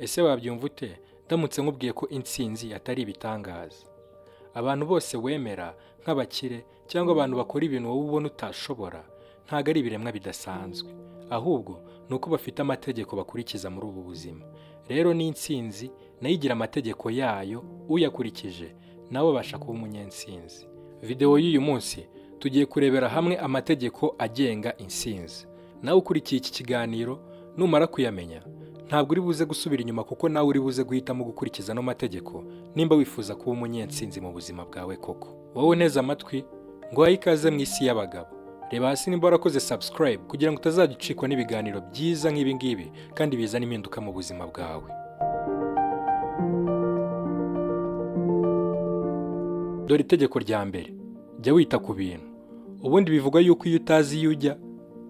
Ese wabyumva ute ndamutse nkubwiye ko intsinzi atari ibitangaza? Abantu bose wemera nk'abakire cyangwa abantu bakora ibintu wowe ubona utashobora ntago ari ibiremwa bidasanzwe, ahubwo ni uko bafite amategeko bakurikiza muri ubu buzima. Rero n'intsinzi nayo igira amategeko yayo, uyakurikije nawe abasha kuba umunyentsinzi. Video y'uyu munsi tugiye kurebera hamwe amategeko agenga intsinzi. Nawe ukurikiye iki kiganiro numara kuyamenya ntabwo uri buze gusubira inyuma, kuko nawe uri buze guhitamo gukurikiza no mategeko nimba wifuza kuba umunyentsinzi mu buzima bwawe koko. Wowe neza amatwi ngo ikaze mu isi y'abagabo. Reba hasi nimba warakoze subscribe kugira ngo utazajya ucikwa n'ibiganiro byiza nk'ibi ngibi kandi bizana impinduka mu buzima bwawe. Dore itegeko rya mbere: jya wita ku bintu. Ubundi bivugwa yuko iyo utazi iyo ujya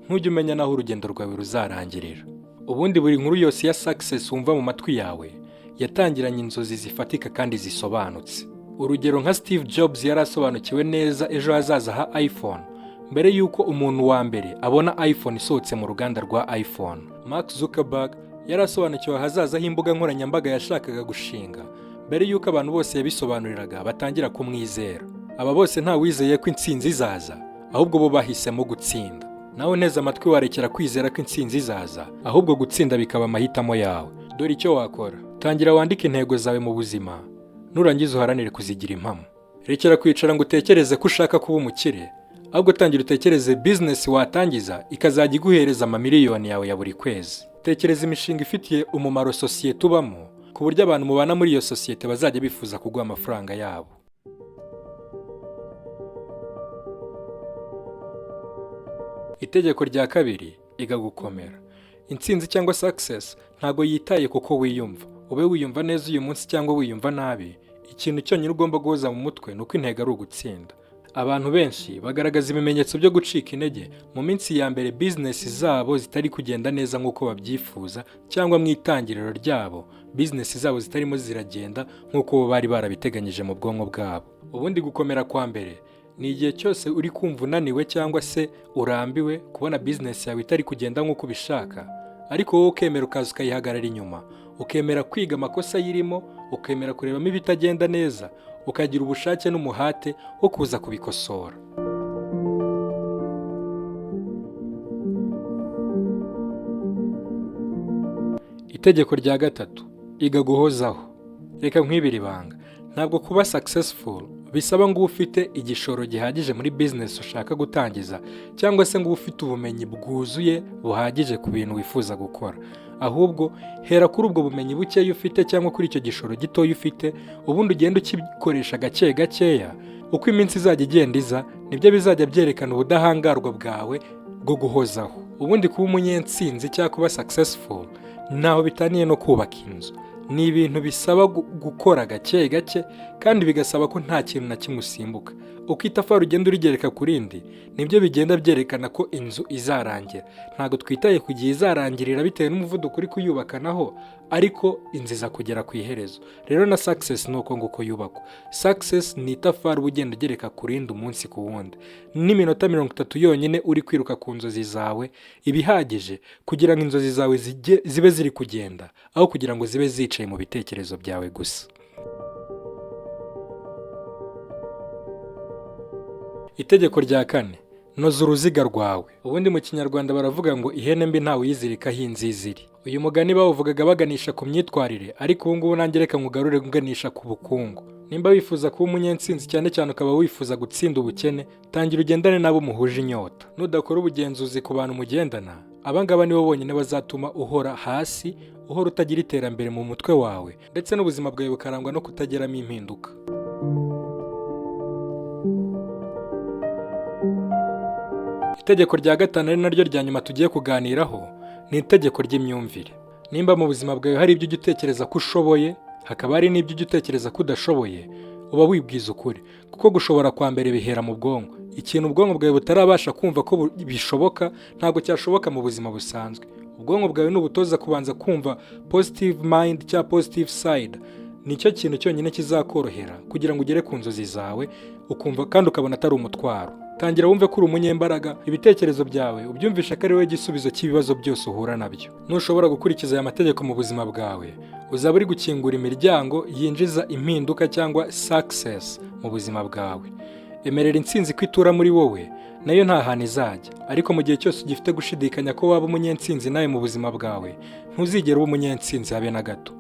ntujya umenya naho urugendo rwawe ruzarangirira. Ubundi buri nkuru yose ya success wumva mu matwi yawe yatangiranye inzozi zifatika kandi zisobanutse. Urugero nka Steve Jobs yari asobanukiwe neza ejo hazaza ha iPhone mbere yuko umuntu wa mbere abona iPhone isohotse mu ruganda rwa iPhone. Mark Zuckerberg yari asobanukiwe ahazaza h'imbuga nkoranyambaga yashakaga gushinga mbere yuko abantu bose yabisobanuriraga batangira kumwizera. Aba bose nta wizeye ko intsinzi izaza, ahubwo bo bahisemo gutsinda. Nawe neza amatwi warekera kwizera ko intsinzi izaza, ahubwo gutsinda bikaba amahitamo yawe. Dore icyo wakora: tangira wandike intego zawe mu buzima, nurangiza uharanire kuzigira impamo. Rekera kwicara ngo utekereze ko ushaka kuba umukire, ahubwo tangira utekereze business watangiza ikazajya iguhereza amamiliyoni yawe ya buri kwezi. Tekereza imishinga ifitiye umumaro sosiyete ubamo, ku buryo abantu mubana muri iyo sosiyete bazajya bifuza kuguha amafaranga yabo. Itegeko rya kabiri: iga gukomera. Intsinzi cyangwa success ntago yitaye kuko wiyumva. Ube wiyumva neza uyu munsi cyangwa wiyumva nabi, ikintu cyonyine ugomba guhoza mu mutwe nuko intego ari ugutsinda. Abantu benshi bagaragaza ibimenyetso byo gucika intege mu minsi ya mbere business zabo zitari kugenda neza nk'uko babyifuza, cyangwa mu itangiriro ryabo business zabo zitarimo ziragenda nk'uko bari barabiteganyije mu bwonko bwabo. Ubundi gukomera kwa mbere ni igihe cyose uri kumva unaniwe cyangwa se urambiwe kubona business yawe itari kugenda nk'uko ubishaka, ariko wowe ukemera ukaza ukayihagarara inyuma, ukemera kwiga amakosa yirimo, ukemera kurebamo ibitagenda neza, ukagira ubushake n'umuhate wo kuza kubikosora. Itegeko rya gatatu: iga guhozaho. Reka nkwibira ibanga, ntabwo kuba successful bisaba ngo ufite igishoro gihagije muri business ushaka gutangiza, cyangwa se ngo ufite ubumenyi bwuzuye buhagije ku bintu wifuza gukora. Ahubwo hera kuri ubwo bumenyi bukeya ufite cyangwa kuri icyo gishoro gitoya ufite, ubundi ugenda ukikoresha gake gakeya. Uko iminsi izajya igenda iza nibyo bizajya byerekana ubudahangarwa bwawe bwo guhozaho. Ubundi kuba umunyentsinzi cyangwa kuba successful ntaho bitaniye no kubaka inzu. Ni ibintu bisaba gukora gake gake, kandi bigasaba ko nta kintu na kimwe usimbuka. Uko itafari ugenda urigereka ku rindi nibyo bigenda byerekana ko inzu izarangira. Ntabwo twitaye ku gihe izarangirira bitewe n'umuvuduko uri kuyubakanaho, ariko inzu iza kugera ku iherezo. Rero na success ni uko nguko yubakwa. Success ni itafari uba ugenda ugereka ku rindi umunsi ku wundi. N'iminota 30 yonyine uri kwiruka ku nzozi zawe ibihagije kugira ngo inzozi zawe zibe ziri kugenda, aho kugira ngo zibe zicaye mu bitekerezo byawe gusa. Itegeko rya kane: noza uruziga rwawe. Ubundi mu Kinyarwanda baravuga ngo ihene mbi ntawe uyizirikaho inzizi iri. Uyu mugani bawuvugaga baganisha ku myitwarire, ariko ubu ngubu nanjye reka nkugarure kuganisha ku bukungu. Nimba wifuza kuba umunyentsinzi, cyane cyane ukaba wifuza gutsinda ubukene, tangira ugendane nabo muhuje inyota. Nudakora ubugenzuzi ku bantu mugendana, abangaba nibo bonyine bazatuma uhora hasi, uhora utagira iterambere mu mutwe wawe, ndetse n'ubuzima bwawe bukarangwa no kutageramo impinduka. Itegeko rya gatanu ari naryo rya nyuma tugiye kuganiraho ni itegeko ry'imyumvire. Nimba mu buzima bwawe hari ibyo ujya utekereza ko ushoboye, hakaba hari n'ibyo ujya utekereza ko udashoboye, uba wibwiza ukuri, kuko gushobora kwa mbere bihera mu bwonko. Ikintu ubwonko bwawe butarabasha kumva ko bishoboka ntabwo cyashoboka mu buzima busanzwe. Ubwonko bwawe n'ubutoza kubanza kumva positive mind cyangwa positive side, nicyo kintu cyonyine kizakorohera kugira ngo ugere ku nzozi zawe, ukumva kandi ukabona atari umutwaro. Tangira wumve ko uri umunyembaraga, ibitekerezo byawe ubyumvisha ko ari wowe gisubizo cy'ibibazo byose uhura nabyo. Nushobora gukurikiza aya mategeko mu buzima bwawe, uzaba uri gukingura imiryango yinjiza impinduka cyangwa success mu buzima bwawe. Emerera intsinzi ko itura muri wowe, nayo nta hantu izajya. Ariko mu gihe cyose ugifite gushidikanya ko waba umunyentsinzi nawe mu buzima bwawe, ntuzigera uba umunyentsinzi habe na gato.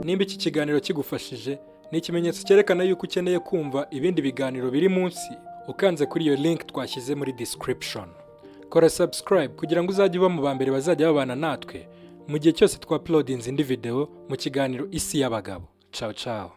Nimba iki kiganiro kigufashije, ni ikimenyetso cyerekana yuko ukeneye kumva ibindi biganiro biri munsi, ukanze kuri iyo link twashyize muri description. Kora subscribe kugira ngo uzajye uba mu ba mbere bazajya babana natwe mu gihe cyose twa uploadinze indi video mu kiganiro Isi y'Abagabo. Ciao ciao.